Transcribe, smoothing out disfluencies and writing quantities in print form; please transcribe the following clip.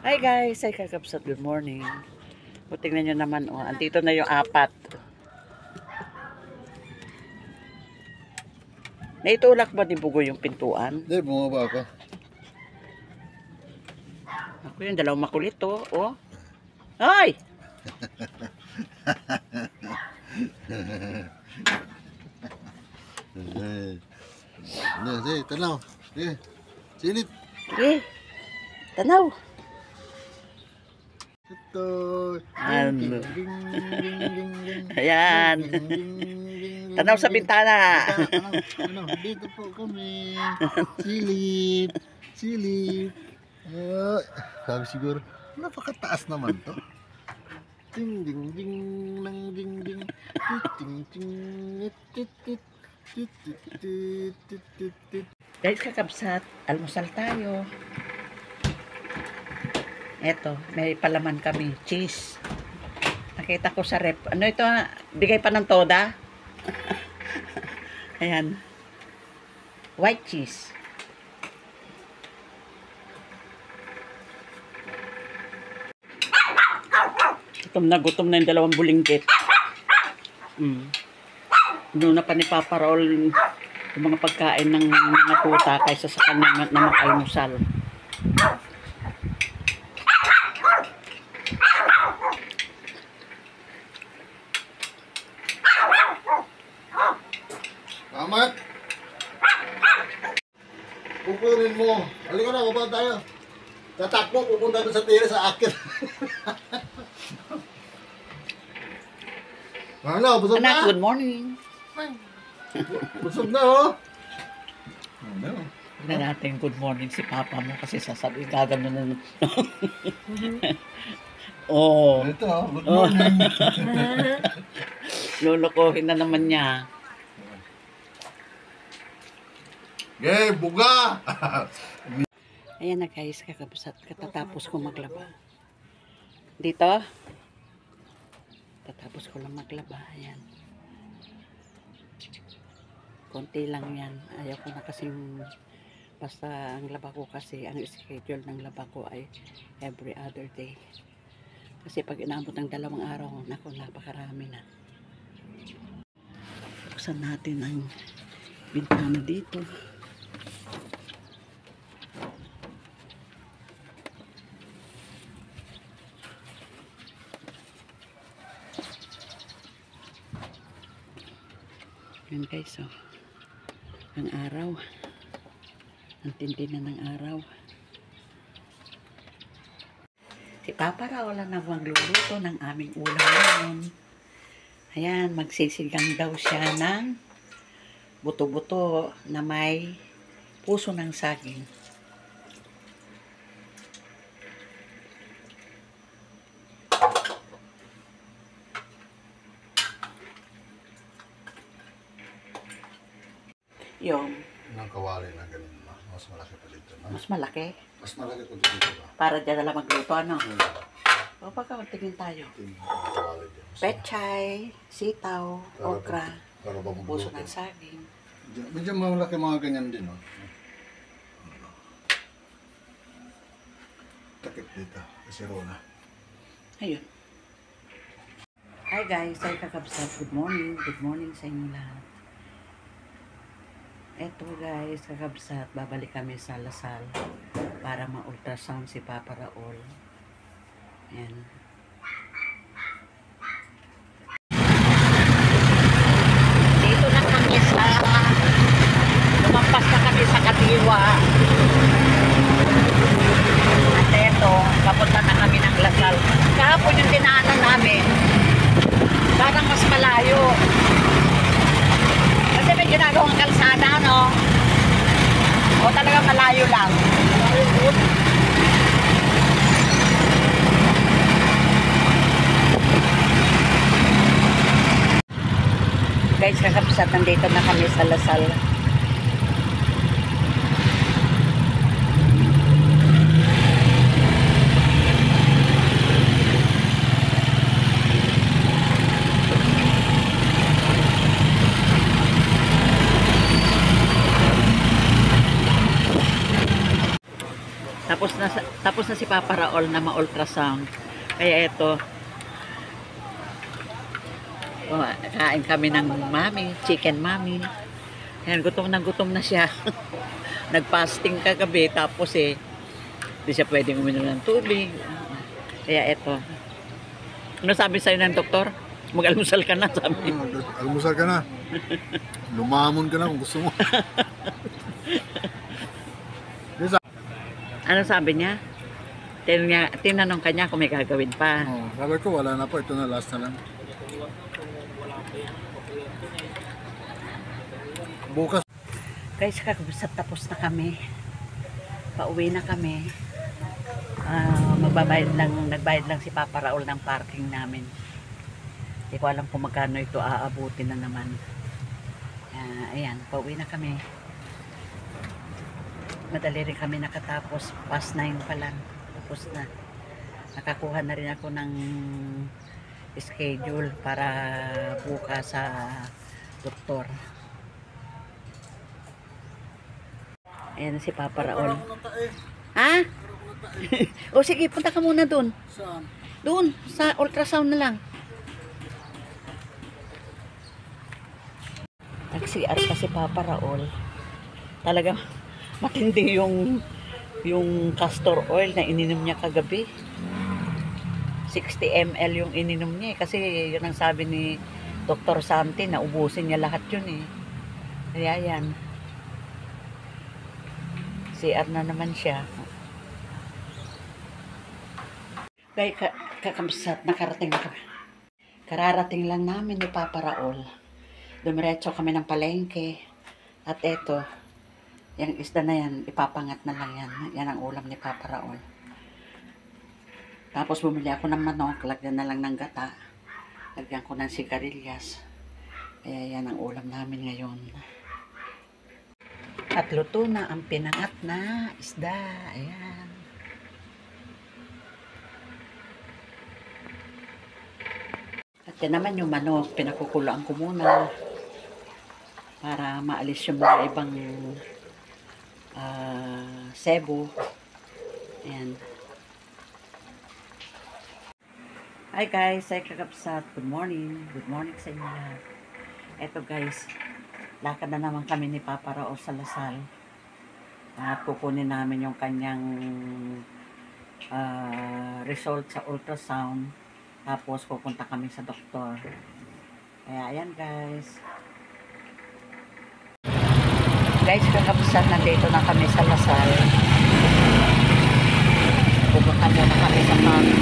Hi guys, ay kakabsat, good morning. O tingnan nyo naman, oh, andito na yung apat. Naitulak ba ni Bugoy yung pintuan? Hindi, bumaba ako. Ako yung dalawang makulit, oh. Ay! Sige, tanaw. Sige, silip. Sige, tanaw. Ito. Ano? Ayan. Tanaw sa bintana. Dito po kami. Silip. Silip. Sabi siguro, napakataas naman to. Ding ding ding nang ding ding. Ting ting tit tit tit tit tit tit tit. Guys, kakabsat, almusal tayo. Eto, may palaman kami, cheese. Nakita ko sa rep. Ano ito? Bigay pa ng toda? Ayan. White cheese. Gutom na yung dalawang bulingkit. Nuna pa ni Papa Raul yung mga pagkain ng mga tuta kaysa sa kanya na makaimusal. Amat! Kukunin mo. Halika na, baba tayo. Tatakbo, pupunta doon sa tira sa akin. Ano, busog na? Anak, good morning. Busog na, oh. Tignan natin good morning si Papa mo kasi sasabihin gagano na. Oh. Ito, good morning. Lulukohin na naman niya. Yay, buga! Ayan na guys, kakabsat, katatapos ko maglaba. Dito, tatapos ko lang maglaba. Ayan. Konti lang yan. Ayaw ko na kasing, basta ang laba ko kasi, ang schedule ng laba ko ay every other day. Kasi pag inaabot ng 2 araw, naku, napakarami na. Buksan natin ang bintana dito. Yan guys, oh. Ang araw. Ang tindi na ng araw. Si Papa Raul na magluluto ng aming ulam ngayon. Ayan, magsisigang daw siya ng buto-buto na may puso ng saging. Yung Nang kawali na ganun ba? Mas malaki pa dito, no? mas malaki. Mas malaki pa dito ba? Para dyan na lang magluto, ano? O, baka tingin tayo. Kawali dyan. Pechay, sitaw, okra, Para ba puso magluto? ng saging. Medyo malaki mga ganyan din, no? Takip dito. Kasi Rona. Ayun. Hi guys, ay kakabsat. Good morning. Good morning sa inyo lahat. Eto guys, kakabsat. Babalik kami sa Lasal para ma-ultrasound si Papa Raul. Ayan. Dito na kami sa lumampas na kami sa Katiwa. At eto, Papunta na kami ng Lasal. Kahapon yung dinaanan namin, parang mas malayo. Kasi may ginagawang kalsada, no? O talaga malayo lang. Guys, kakapsat, nandito na kami sa Lasal. Tapos na si Papa Raul na ma-ultrasound. Kaya ito, kain kami ng mami, chicken mami. Ayan, gutom na siya. Nag-fasting kagabi, tapos di siya pwedeng uminom ng tubig. Kaya ito. Ano sabi sa'yo ng doktor? Mag-almusal ka na, sabi. Almusal ka na. Lumamon ka na kung gusto mo. Ano sabi niya? Tinanong ka niya kung may gagawin pa. Sabi ko, wala na po. Ito na, last na lang. Bukas. Guys, kakabusat, tapos na kami. Pauwi na kami. Nagbayad lang si Papa Raul ng parking namin. Hindi ko alam kung magkano ito aabutin na naman. Ayan, pauwi na kami. Madali rin kami nakatapos. Past 9 pa lang. Tapos na. Nakakuha na rin ako ng schedule para bukas sa doktor. Ayan si Papa Raul. Ha? O sige, punta ka muna dun. Saan? Doon, sa ultrasound na lang. Nag-CR kasi Papa Raul. Talaga matindi yung castor oil na ininom niya kagabi. 60 ml yung ininom niya kasi yun ang sabi ni Dr. Santi na ubusin niya lahat yun Kaya yan. CR na naman siya. Kaya kakamsat, nakarating na kami. Kararating lang namin ni Papa Raul. Dumiretso kami ng palengke. At eto, yung isda na yan, ipapangat na lang yan. Yan ang ulam ni Papa Raul. Tapos bumili ako ng manok, lagyan na lang ng gata. Lagyan ko ng sigarilyas. Kaya yan ang ulam namin ngayon. At luto na ang pinangat na isda. Ayan. At yan naman yung manok, pinakukuloan ko muna para maalis yung mga ibang sebo. Ayan. Hi guys, ay kakapsat. Good morning. Good morning sa inyo lahat. Eto guys, lakad na naman kami ni Papa Raul sa Lasal. At kukunin namin yung kanyang result sa ultrasound. Tapos pupunta kami sa doktor. Kaya ayan guys. Guys, kakapsat, nandito na kami sa Lasal. Pupunta muna kami sa mami.